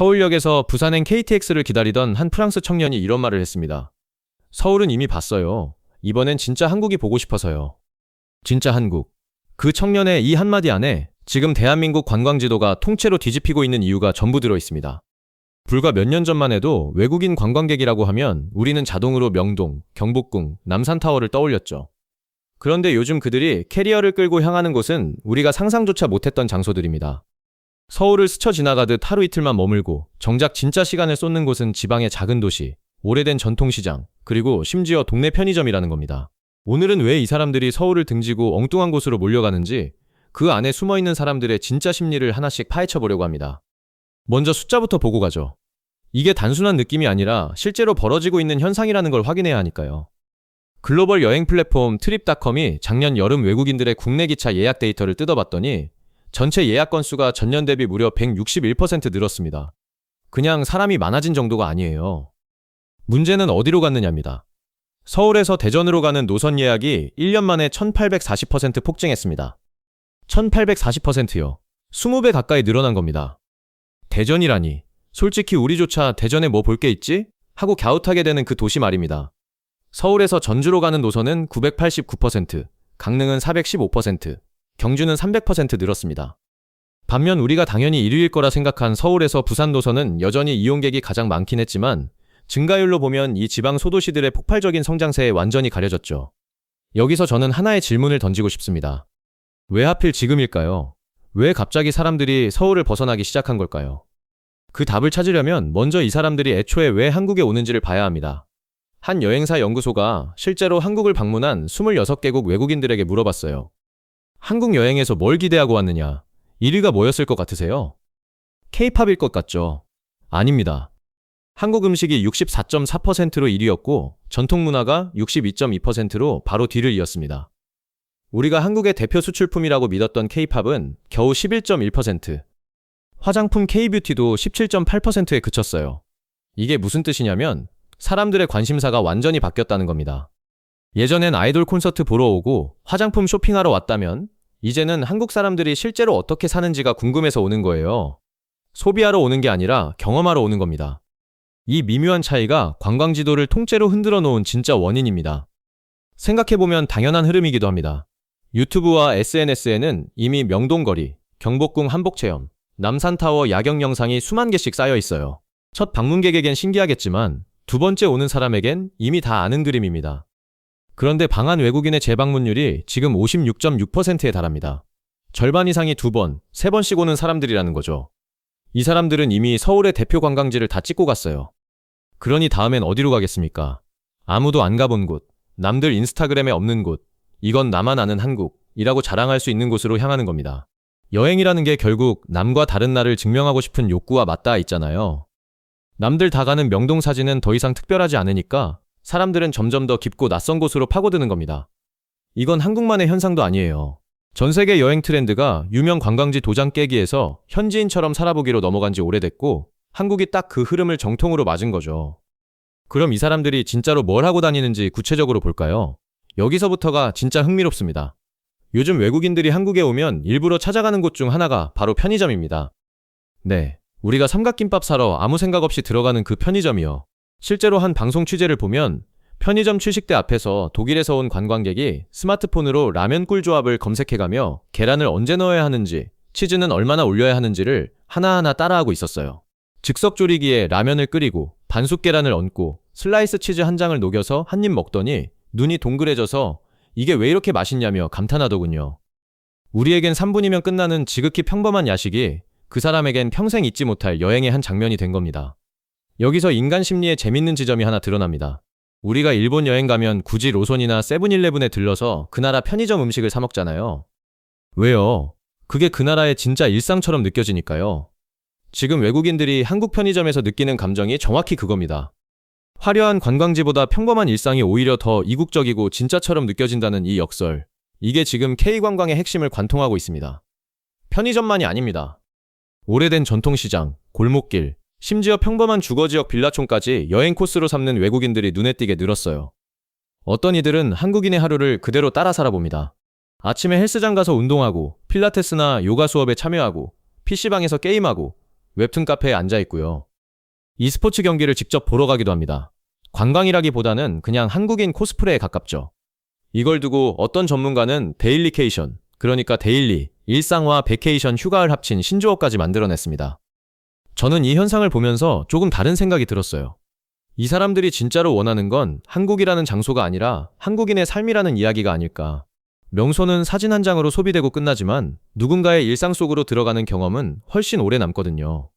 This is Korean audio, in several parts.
서울역에서 부산행 KTX를 기다리던 한 프랑스 청년이 이런 말을 했습니다. 서울은 이미 봤어요. 이번엔 진짜 한국이 보고 싶어서요. 진짜 한국. 그 청년의 이 한마디 안에 지금 대한민국 관광지도가 통째로 뒤집히고 있는 이유가 전부 들어 있습니다. 불과 몇 년 전만 해도 외국인 관광객이라고 하면 우리는 자동으로 명동, 경복궁, 남산타워를 떠올렸죠. 그런데 요즘 그들이 캐리어를 끌고 향하는 곳은 우리가 상상조차 못했던 장소들입니다. 서울을 스쳐 지나가듯 하루 이틀만 머물고 정작 진짜 시간을 쏟는 곳은 지방의 작은 도시, 오래된 전통시장, 그리고 심지어 동네 편의점이라는 겁니다. 오늘은 왜 이 사람들이 서울을 등지고 엉뚱한 곳으로 몰려가는지 그 안에 숨어있는 사람들의 진짜 심리를 하나씩 파헤쳐 보려고 합니다. 먼저 숫자부터 보고 가죠. 이게 단순한 느낌이 아니라 실제로 벌어지고 있는 현상이라는 걸 확인해야 하니까요. 글로벌 여행 플랫폼 트립닷컴이 작년 여름 외국인들의 국내 기차 예약 데이터를 뜯어봤더니 전체 예약 건수가 전년 대비 무려 161% 늘었습니다. 그냥 사람이 많아진 정도가 아니에요. 문제는 어디로 갔느냐입니다. 서울에서 대전으로 가는 노선 예약이 1년 만에 1840% 폭증했습니다. 1840%요. 20배 가까이 늘어난 겁니다. 대전이라니. 솔직히 우리조차 대전에 뭐 볼 게 있지? 하고 갸웃하게 되는 그 도시 말입니다. 서울에서 전주로 가는 노선은 989%, 강릉은 415%, 경주는 300% 늘었습니다. 반면 우리가 당연히 1위일 거라 생각한 서울에서 부산 노선은 여전히 이용객이 가장 많긴 했지만 증가율로 보면 이 지방 소도시들의 폭발적인 성장세에 완전히 가려졌죠. 여기서 저는 하나의 질문을 던지고 싶습니다. 왜 하필 지금일까요? 왜 갑자기 사람들이 서울을 벗어나기 시작한 걸까요? 그 답을 찾으려면 먼저 이 사람들이 애초에 왜 한국에 오는지를 봐야 합니다. 한 여행사 연구소가 실제로 한국을 방문한 26개국 외국인들에게 물어봤어요. 한국 여행에서 뭘 기대하고 왔느냐? 1위가 뭐였을 것 같으세요? K-팝일 것 같죠? 아닙니다. 한국 음식이 64.4%로 1위였고 전통문화가 62.2%로 바로 뒤를 이었습니다. 우리가 한국의 대표 수출품이라고 믿었던 K-팝은 겨우 11.1%, 화장품 K-뷰티도 17.8%에 그쳤어요. 이게 무슨 뜻이냐면 사람들의 관심사가 완전히 바뀌었다는 겁니다. 예전엔 아이돌 콘서트 보러 오고 화장품 쇼핑하러 왔다면 이제는 한국 사람들이 실제로 어떻게 사는지가 궁금해서 오는 거예요. 소비하러 오는 게 아니라 경험하러 오는 겁니다. 이 미묘한 차이가 관광 지도를 통째로 흔들어 놓은 진짜 원인입니다. 생각해보면 당연한 흐름이기도 합니다. 유튜브와 SNS에는 이미 명동거리, 경복궁 한복체험, 남산타워 야경 영상이 수만 개씩 쌓여 있어요. 첫 방문객에겐 신기하겠지만 두 번째 오는 사람에겐 이미 다 아는 그림입니다. 그런데 방한 외국인의 재방문율이 지금 56.6%에 달합니다. 절반 이상이 2번, 3번씩 오는 사람들이라는 거죠. 이 사람들은 이미 서울의 대표 관광지를 다 찍고 갔어요. 그러니 다음엔 어디로 가겠습니까? 아무도 안 가본 곳, 남들 인스타그램에 없는 곳, 이건 나만 아는 한국이라고 자랑할 수 있는 곳으로 향하는 겁니다. 여행이라는 게 결국 남과 다른 나를 증명하고 싶은 욕구와 맞닿아 있잖아요. 남들 다 가는 명동 사진은 더 이상 특별하지 않으니까 사람들은 점점 더 깊고 낯선 곳으로 파고드는 겁니다. 이건 한국만의 현상도 아니에요. 전 세계 여행 트렌드가 유명 관광지 도장 깨기에서 현지인처럼 살아보기로 넘어간 지 오래됐고 한국이 딱 그 흐름을 정통으로 맞은 거죠. 그럼 이 사람들이 진짜로 뭘 하고 다니는지 구체적으로 볼까요? 여기서부터가 진짜 흥미롭습니다. 요즘 외국인들이 한국에 오면 일부러 찾아가는 곳 중 하나가 바로 편의점입니다. 네, 우리가 삼각김밥 사러 아무 생각 없이 들어가는 그 편의점이요. 실제로 한 방송 취재를 보면 편의점 출식대 앞에서 독일에서 온 관광객이 스마트폰으로 라면 꿀 조합을 검색해가며 계란을 언제 넣어야 하는지, 치즈는 얼마나 올려야 하는지를 하나하나 따라하고 있었어요. 즉석조리기에 라면을 끓이고 반숙 계란을 얹고 슬라이스 치즈 한 장을 녹여서 한 입 먹더니 눈이 동그래져서 이게 왜 이렇게 맛있냐며 감탄하더군요. 우리에겐 3분이면 끝나는 지극히 평범한 야식이 그 사람에겐 평생 잊지 못할 여행의 한 장면이 된 겁니다. 여기서 인간 심리의 재밌는 지점이 하나 드러납니다. 우리가 일본 여행 가면 굳이 로손이나 세븐일레븐에 들러서 그 나라 편의점 음식을 사 먹잖아요. 왜요? 그게 그 나라의 진짜 일상처럼 느껴지니까요. 지금 외국인들이 한국 편의점에서 느끼는 감정이 정확히 그겁니다. 화려한 관광지보다 평범한 일상이 오히려 더 이국적이고 진짜처럼 느껴진다는 이 역설. 이게 지금 K관광의 핵심을 관통하고 있습니다. 편의점만이 아닙니다. 오래된 전통시장, 골목길, 심지어 평범한 주거지역 빌라촌까지 여행 코스로 삼는 외국인들이 눈에 띄게 늘었어요. 어떤 이들은 한국인의 하루를 그대로 따라 살아봅니다. 아침에 헬스장 가서 운동하고 필라테스나 요가 수업에 참여하고 PC방에서 게임하고 웹툰 카페에 앉아 있고요. e스포츠 경기를 직접 보러 가기도 합니다. 관광이라기보다는 그냥 한국인 코스프레에 가깝죠. 이걸 두고 어떤 전문가는 데일리케이션, 그러니까 데일리, 일상화, 베케이션, 휴가를 합친 신조어까지 만들어냈습니다. 저는 이 현상을 보면서 조금 다른 생각이 들었어요. 이 사람들이 진짜로 원하는 건 한국이라는 장소가 아니라 한국인의 삶이라는 이야기가 아닐까. 명소는 사진 한 장으로 소비되고 끝나지만 누군가의 일상 속으로 들어가는 경험은 훨씬 오래 남거든요.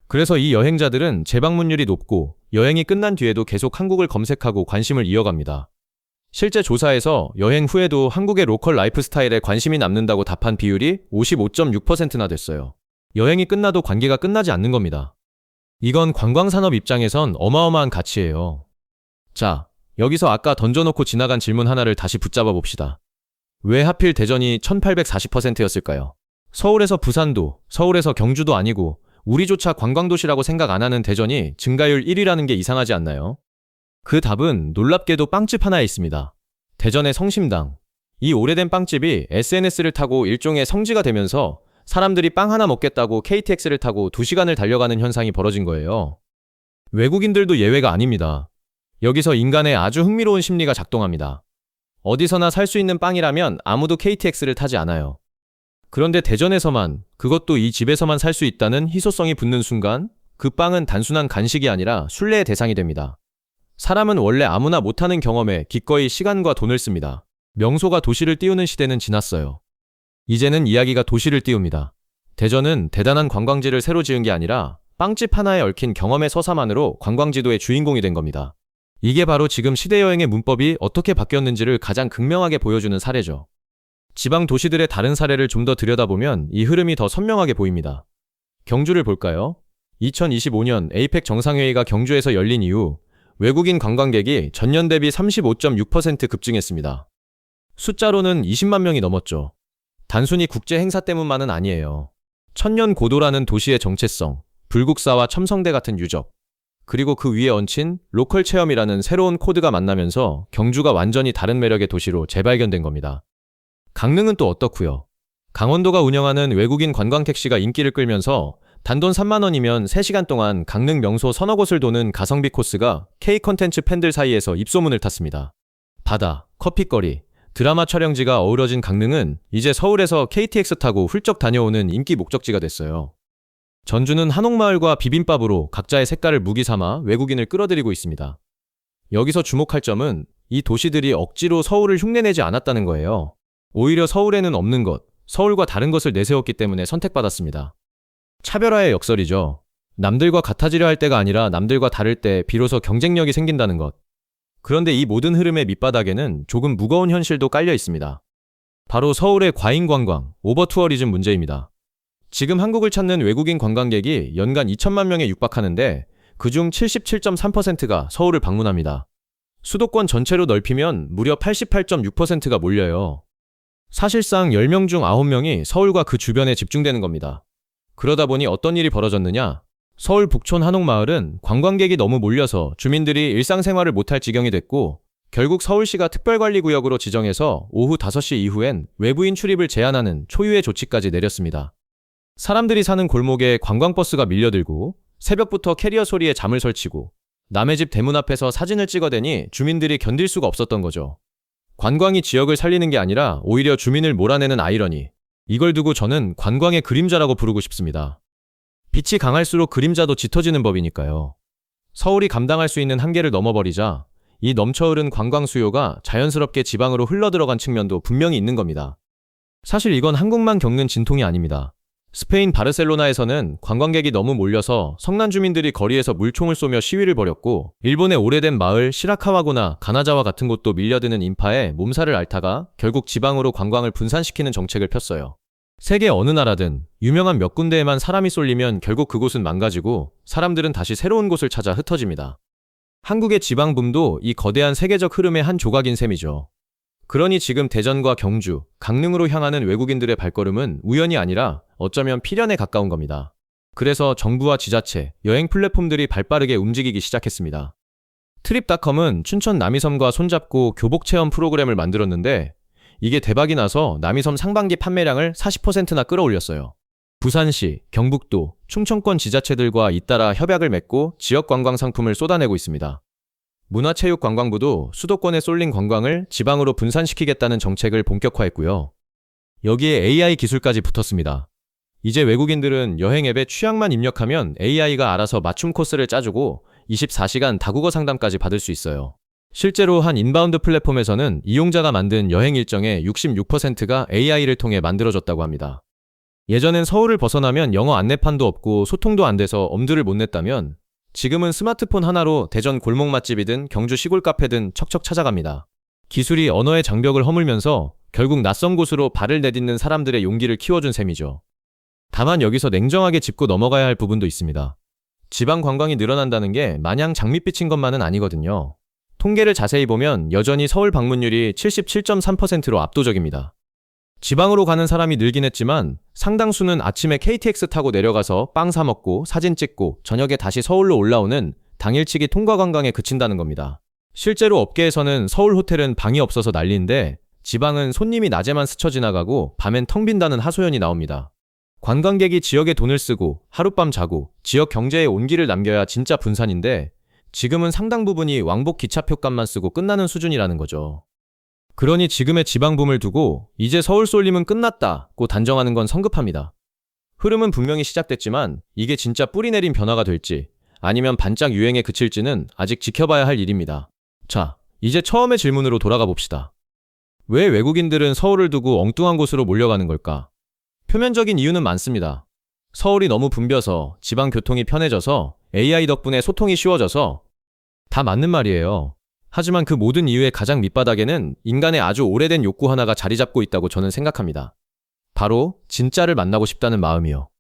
그래서 이 여행자들은 재방문율이 높고 여행이 끝난 뒤에도 계속 한국을 검색하고 관심을 이어갑니다. 실제 조사에서 여행 후에도 한국의 로컬 라이프 스타일에 관심이 남는다고 답한 비율이 55.6%나 됐어요. 여행이 끝나도 관계가 끝나지 않는 겁니다. 이건 관광산업 입장에선 어마어마한 가치예요. 자, 여기서 아까 던져놓고 지나간 질문 하나를 다시 붙잡아 봅시다. 왜 하필 대전이 1840%였을까요? 서울에서 부산도, 서울에서 경주도 아니고 우리조차 관광도시라고 생각 안 하는 대전이 증가율 1위라는 게 이상하지 않나요? 그 답은 놀랍게도 빵집 하나에 있습니다. 대전의 성심당. 이 오래된 빵집이 SNS를 타고 일종의 성지가 되면서 사람들이 빵 하나 먹겠다고 KTX를 타고 2시간을 달려가는 현상이 벌어진 거예요. 외국인들도 예외가 아닙니다. 여기서 인간의 아주 흥미로운 심리가 작동합니다. 어디서나 살 수 있는 빵이라면 아무도 KTX를 타지 않아요. 그런데 대전에서만, 그것도 이 집에서만 살 수 있다는 희소성이 붙는 순간 그 빵은 단순한 간식이 아니라 순례의 대상이 됩니다. 사람은 원래 아무나 못하는 경험에 기꺼이 시간과 돈을 씁니다. 명소가 도시를 띄우는 시대는 지났어요. 이제는 이야기가 도시를 띄웁니다. 대전은 대단한 관광지를 새로 지은 게 아니라 빵집 하나에 얽힌 경험의 서사만으로 관광지도의 주인공이 된 겁니다. 이게 바로 지금 시대여행의 문법이 어떻게 바뀌었는지를 가장 극명하게 보여주는 사례죠. 지방 도시들의 다른 사례를 좀 더 들여다보면 이 흐름이 더 선명하게 보입니다. 경주를 볼까요? 2025년 에이펙 정상회의가 경주에서 열린 이후 외국인 관광객이 전년 대비 35.6% 급증했습니다. 숫자로는 20만 명이 넘었죠. 단순히 국제 행사 때문만은 아니에요. 천년 고도라는 도시의 정체성, 불국사와 첨성대 같은 유적, 그리고 그 위에 얹힌 로컬 체험이라는 새로운 코드가 만나면서 경주가 완전히 다른 매력의 도시로 재발견된 겁니다. 강릉은 또 어떻고요? 강원도가 운영하는 외국인 관광 택시가 인기를 끌면서 단돈 3만 원이면 3시간 동안 강릉 명소 서너 곳을 도는 가성비 코스가 K 컨텐츠 팬들 사이에서 입소문을 탔습니다. 바다, 커피거리, 드라마 촬영지가 어우러진 강릉은 이제 서울에서 KTX 타고 훌쩍 다녀오는 인기 목적지가 됐어요. 전주는 한옥마을과 비빔밥으로 각자의 색깔을 무기 삼아 외국인을 끌어들이고 있습니다. 여기서 주목할 점은 이 도시들이 억지로 서울을 흉내내지 않았다는 거예요. 오히려 서울에는 없는 것, 서울과 다른 것을 내세웠기 때문에 선택받았습니다. 차별화의 역설이죠. 남들과 같아지려 할 때가 아니라 남들과 다를 때 비로소 경쟁력이 생긴다는 것. 그런데 이 모든 흐름의 밑바닥에는 조금 무거운 현실도 깔려 있습니다. 바로 서울의 과잉 관광, 오버투어리즘 문제입니다. 지금 한국을 찾는 외국인 관광객이 연간 2천만 명에 육박하는데 그중 77.3%가 서울을 방문합니다. 수도권 전체로 넓히면 무려 88.6%가 몰려요. 사실상 10명 중 9명이 서울과 그 주변에 집중되는 겁니다. 그러다 보니 어떤 일이 벌어졌느냐? 서울 북촌 한옥마을은 관광객이 너무 몰려서 주민들이 일상생활을 못할 지경이 됐고 결국 서울시가 특별관리구역으로 지정해서 오후 5시 이후엔 외부인 출입을 제한하는 초유의 조치까지 내렸습니다. 사람들이 사는 골목에 관광버스가 밀려들고 새벽부터 캐리어 소리에 잠을 설치고 남의 집 대문 앞에서 사진을 찍어대니 주민들이 견딜 수가 없었던 거죠. 관광이 지역을 살리는 게 아니라 오히려 주민을 몰아내는 아이러니. 이걸 두고 저는 관광의 그림자라고 부르고 싶습니다. 빛이 강할수록 그림자도 짙어지는 법이니까요. 서울이 감당할 수 있는 한계를 넘어버리자 이 넘쳐흐른 관광 수요가 자연스럽게 지방으로 흘러들어간 측면도 분명히 있는 겁니다. 사실 이건 한국만 겪는 진통이 아닙니다. 스페인 바르셀로나에서는 관광객이 너무 몰려서 성난 주민들이 거리에서 물총을 쏘며 시위를 벌였고 일본의 오래된 마을 시라카와고나 가나자와 같은 곳도 밀려드는 인파에 몸살을 앓다가 결국 지방으로 관광을 분산시키는 정책을 폈어요. 세계 어느 나라든 유명한 몇 군데에만 사람이 쏠리면 결국 그곳은 망가지고 사람들은 다시 새로운 곳을 찾아 흩어집니다. 한국의 지방붐도 이 거대한 세계적 흐름의 한 조각인 셈이죠. 그러니 지금 대전과 경주, 강릉으로 향하는 외국인들의 발걸음은 우연이 아니라 어쩌면 필연에 가까운 겁니다. 그래서 정부와 지자체, 여행 플랫폼들이 발빠르게 움직이기 시작했습니다. 트립닷컴은 춘천 남이섬과 손잡고 교복 체험 프로그램을 만들었는데 이게 대박이 나서 남이섬 상반기 판매량을 40%나 끌어올렸어요. 부산시, 경북도, 충청권 지자체들과 잇따라 협약을 맺고 지역 관광 상품을 쏟아내고 있습니다. 문화체육관광부도 수도권에 쏠린 관광을 지방으로 분산시키겠다는 정책을 본격화했고요. 여기에 AI 기술까지 붙었습니다. 이제 외국인들은 여행 앱에 취향만 입력하면 AI가 알아서 맞춤 코스를 짜주고 24시간 다국어 상담까지 받을 수 있어요. 실제로 한 인바운드 플랫폼에서는 이용자가 만든 여행 일정의 66%가 AI를 통해 만들어졌다고 합니다. 예전엔 서울을 벗어나면 영어 안내판도 없고 소통도 안 돼서 엄두를 못 냈다면 지금은 스마트폰 하나로 대전 골목 맛집이든 경주 시골 카페든 척척 찾아갑니다. 기술이 언어의 장벽을 허물면서 결국 낯선 곳으로 발을 내딛는 사람들의 용기를 키워준 셈이죠. 다만 여기서 냉정하게 짚고 넘어가야 할 부분도 있습니다. 지방 관광이 늘어난다는 게 마냥 장밋빛인 것만은 아니거든요. 통계를 자세히 보면 여전히 서울 방문율이 77.3%로 압도적입니다. 지방으로 가는 사람이 늘긴 했지만 상당수는 아침에 KTX 타고 내려가서 빵 사 먹고 사진 찍고 저녁에 다시 서울로 올라오는 당일치기 통과 관광에 그친다는 겁니다. 실제로 업계에서는 서울 호텔은 방이 없어서 난리인데 지방은 손님이 낮에만 스쳐 지나가고 밤엔 텅 빈다는 하소연이 나옵니다. 관광객이 지역에 돈을 쓰고 하룻밤 자고 지역 경제에 온기를 남겨야 진짜 분산인데 지금은 상당 부분이 왕복 기차표값만 쓰고 끝나는 수준이라는 거죠. 그러니 지금의 지방붐을 두고 이제 서울 쏠림은 끝났다고 단정하는 건 성급합니다. 흐름은 분명히 시작됐지만 이게 진짜 뿌리 내린 변화가 될지 아니면 반짝 유행에 그칠지는 아직 지켜봐야 할 일입니다. 자, 이제 처음의 질문으로 돌아가 봅시다. 왜 외국인들은 서울을 두고 엉뚱한 곳으로 몰려가는 걸까? 표면적인 이유는 많습니다. 서울이 너무 붐벼서 지방 교통이 편해져서 AI 덕분에 소통이 쉬워져서 다 맞는 말이에요. 하지만 그 모든 이유의 가장 밑바닥에는 인간의 아주 오래된 욕구 하나가 자리 잡고 있다고 저는 생각합니다. 바로 진짜를 만나고 싶다는 마음이요.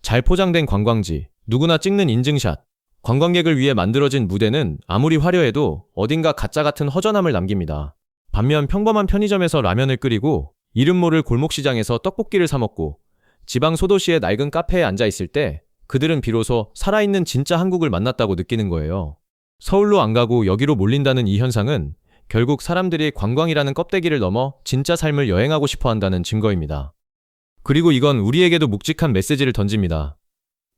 잘 포장된 관광지, 누구나 찍는 인증샷, 관광객을 위해 만들어진 무대는 아무리 화려해도 어딘가 가짜 같은 허전함을 남깁니다. 반면 평범한 편의점에서 라면을 끓이고 이름 모를 골목시장에서 떡볶이를 사 먹고 지방 소도시의 낡은 카페에 앉아 있을 때 그들은 비로소 살아있는 진짜 한국을 만났다고 느끼는 거예요. 서울로 안 가고 여기로 몰린다는 이 현상은 결국 사람들이 관광이라는 껍데기를 넘어 진짜 삶을 여행하고 싶어 한다는 증거입니다. 그리고 이건 우리에게도 묵직한 메시지를 던집니다.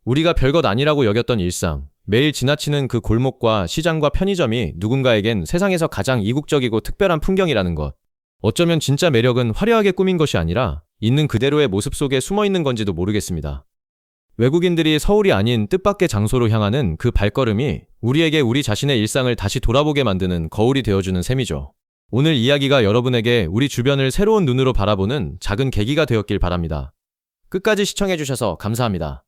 우리가 별것 아니라고 여겼던 일상, 매일 지나치는 그 골목과 시장과 편의점이 누군가에겐 세상에서 가장 이국적이고 특별한 풍경이라는 것. 어쩌면 진짜 매력은 화려하게 꾸민 것이 아니라 있는 그대로의 모습 속에 숨어 있는 건지도 모르겠습니다. 외국인들이 서울이 아닌 뜻밖의 장소로 향하는 그 발걸음이 우리에게 우리 자신의 일상을 다시 돌아보게 만드는 거울이 되어주는 셈이죠. 오늘 이야기가 여러분에게 우리 주변을 새로운 눈으로 바라보는 작은 계기가 되었길 바랍니다. 끝까지 시청해주셔서 감사합니다.